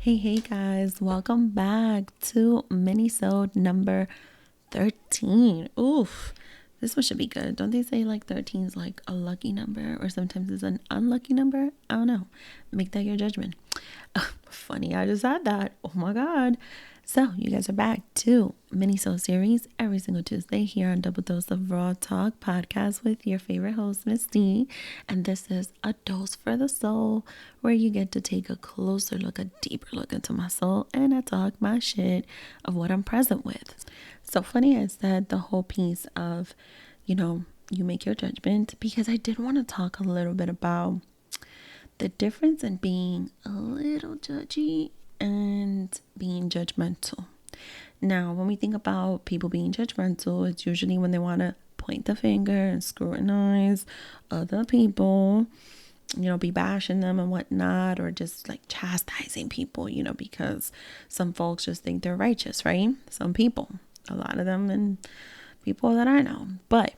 Hey guys, welcome back to mini-sode number 13. Oof, this one should be good. Don't they say like 13 is like a lucky number or sometimes it's an unlucky number? I don't know. Make that your judgment. Funny, I just had that. Oh my God. So you guys are back to mini-sode series every single Tuesday here on Double Dose of Raw Talk podcast with your favorite host, Miss D. And this is a dose for the soul where you get to take a closer look, a deeper look into my soul, and I talk my shit of what I'm present with. So funny I said the whole piece of, you make your judgment because I did want to talk a little bit about the difference in being a little judgy and being judgmental. Now, when we think about people being judgmental, it's usually when they want to point the finger and scrutinize other people, be bashing them and whatnot, or just like chastising people, because some folks just think they're righteous, right? Some people, a lot of them, and people that I know. But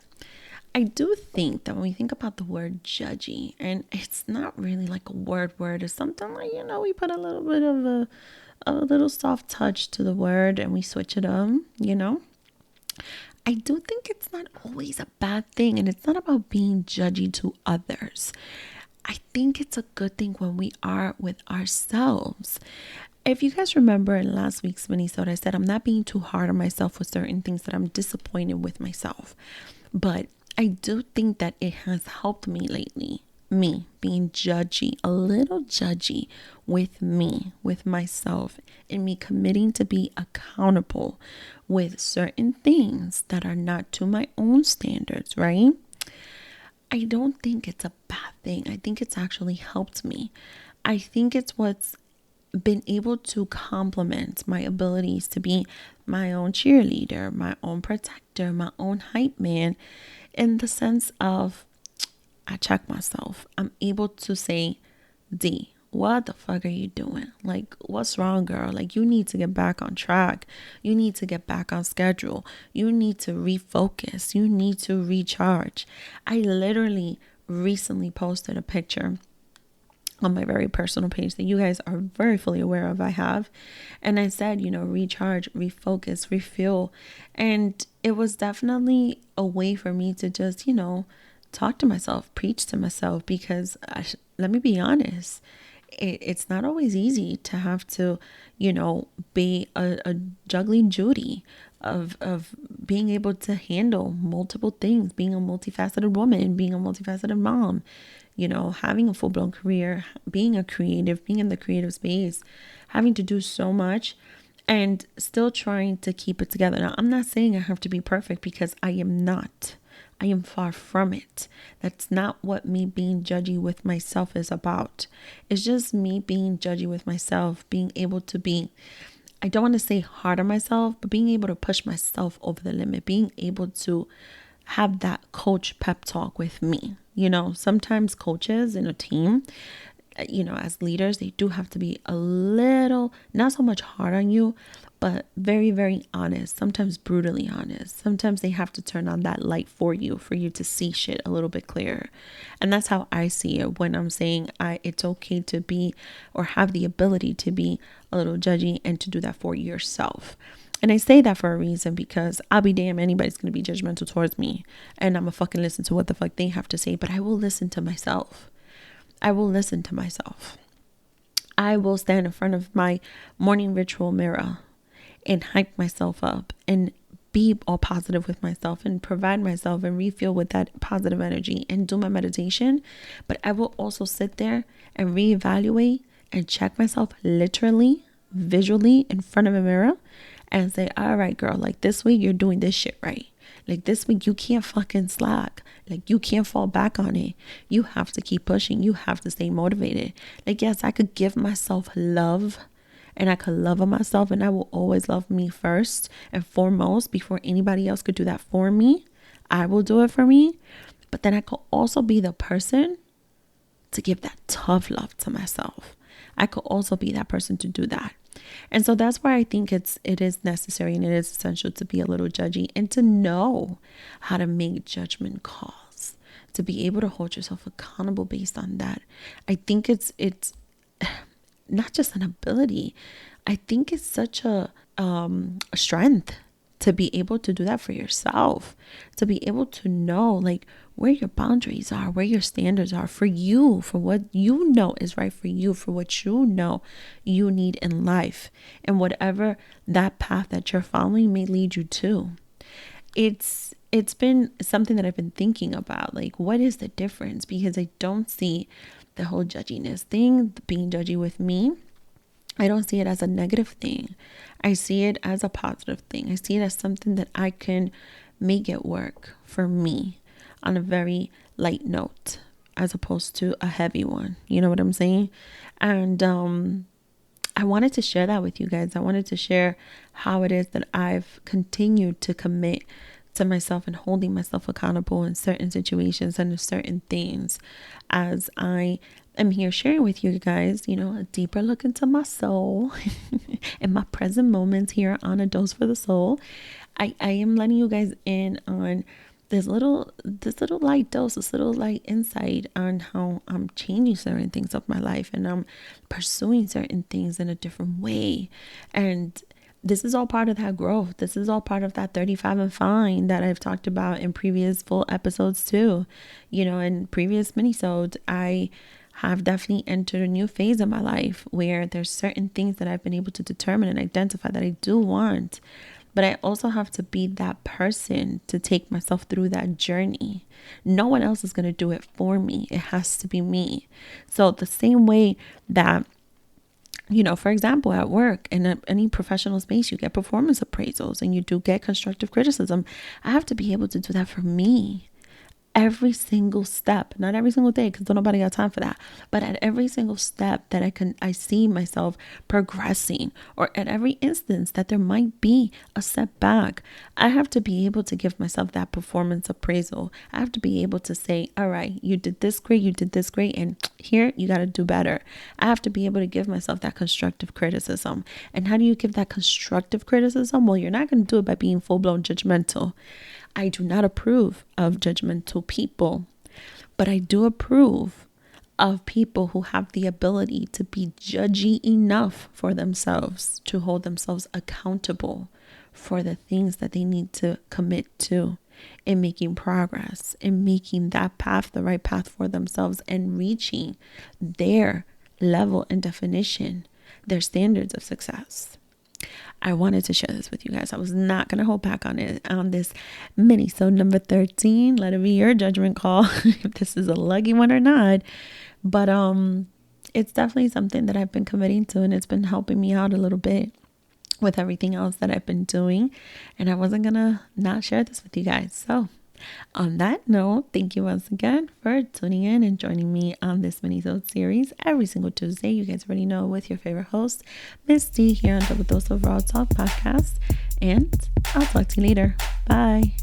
I do think that when we think about the word judgy, and it's not really like a word, it's something like, we put a little bit of a little soft touch to the word and we switch it up, I do think it's not always a bad thing, and it's not about being judgy to others. I think it's a good thing when we are with ourselves. If you guys remember in last week's mini-sode, I said I'm not being too hard on myself with certain things that I'm disappointed with myself. But I do think that it has helped me lately, me being judgy, a little judgy with me, with myself, and me committing to be accountable with certain things that are not to my own standards, right? I don't think it's a bad thing. I think it's actually helped me. I think it's what's been able to complement my abilities to be my own cheerleader, my own protector, my own hype man, in the sense of I check myself. I'm able to say, D, what the fuck are you doing? Like, what's wrong, girl? Like, you need to get back on track. You need to get back on schedule. You need to refocus. You need to recharge. I literally recently posted a picture on my very personal page that you guys are very fully aware of. I have. And I said, recharge, refocus, refuel. And it was definitely a way for me to just, talk to myself, preach to myself, because let me be honest, it's not always easy to have to, be a juggling Judy of being able to handle multiple things, being a multifaceted woman, being a multifaceted mom, having a full-blown career, being a creative, being in the creative space, having to do so much and still trying to keep it together. Now, I'm not saying I have to be perfect, because I am not. I am far from it. That's not what me being judgy with myself is about. It's just me being judgy with myself, being able to be, I don't want to say hard on myself, but being able to push myself over the limit, being able to have that coach pep talk with me. Sometimes coaches in a team, as leaders, they do have to be a little, not so much hard on you, but very, very honest, sometimes brutally honest. Sometimes they have to turn on that light for you to see shit a little bit clearer. And that's how I see it when I'm saying it's okay to be, or have the ability to be, a little judgy, and to do that for yourself. And I say that for a reason, because I'll be damn, anybody's going to be judgmental towards me, and I'm going to fucking listen to what the fuck they have to say, but I will listen to myself. I will listen to myself. I will stand in front of my morning ritual mirror and hype myself up and be all positive with myself and provide myself and refuel with that positive energy and do my meditation. But I will also sit there and reevaluate and check myself literally, visually in front of a mirror and say, all right, girl, like this week you're doing this shit right. Like this week you can't fucking slack. Like you can't fall back on it. You have to keep pushing. You have to stay motivated. Like, yes, I could give myself love, and I could love on myself, and I will always love me first and foremost before anybody else could do that for me. I will do it for me. But then I could also be the person to give that tough love to myself. I could also be that person to do that. And so that's why I think it is necessary and it is essential to be a little judgy and to know how to make judgment calls, to be able to hold yourself accountable based on that. I think it's not just an ability. I think it's such a strength to be able to do that for yourself, to be able to know like where your boundaries are, where your standards are for you, for what you know is right for you, for what you know you need in life, and whatever that path that you're following may lead you to. It's been something that I've been thinking about, like what is the difference, because I don't see the whole judginess thing, being judgy with me, I don't see it as a negative thing. I see it as a positive thing. I see it as something that I can make it work for me on a very light note as opposed to a heavy one. You know what I'm saying? And I wanted to share that with you guys. I wanted to share how it is that I've continued to commit to myself and holding myself accountable in certain situations and in certain things, as I am here sharing with you guys, you know, a deeper look into my soul and my present moments here on A Dose for the Soul. I am letting you guys in on this little light dose, this little light insight on how I'm changing certain things of my life, and I'm pursuing certain things in a different way. And this is all part of that growth. This is all part of that 35 and fine that I've talked about in previous full episodes too. You know, in previous mini-sodes, I have definitely entered a new phase of my life where there's certain things that I've been able to determine and identify that I do want. But I also have to be that person to take myself through that journey. No one else is going to do it for me. It has to be me. So the same way that, you know, for example, at work, in any professional space, you get performance appraisals and you do get constructive criticism. I have to be able to do that for me. Every single step, not every single day, because nobody got time for that, but at every single step that I see myself progressing, or at every instance that there might be a setback, I have to be able to give myself that performance appraisal. I have to be able to say, all right, you did this great, and here you got to do better. I have to be able to give myself that constructive criticism. And how do you give that constructive criticism? Well, you're not going to do it by being full-blown judgmental. I do not approve of judgmental people, but I do approve of people who have the ability to be judgy enough for themselves, to hold themselves accountable for the things that they need to commit to in making progress, in making that path the right path for themselves, and reaching their level and definition, their standards of success. I wanted to share this with you guys. I was not going to hold back on it on this mini-sode number 13. Let it be your judgment call if this is a lucky one or not. But it's definitely something that I've been committing to, and it's been helping me out a little bit with everything else that I've been doing. And I wasn't going to not share this with you guys. So on that note, thank you once again for tuning in and joining me on this mini-sode series every single Tuesday. You guys already know, with your favorite host, Miss D, here on Double Dose of Raw Talk podcast. And I'll talk to you later. Bye.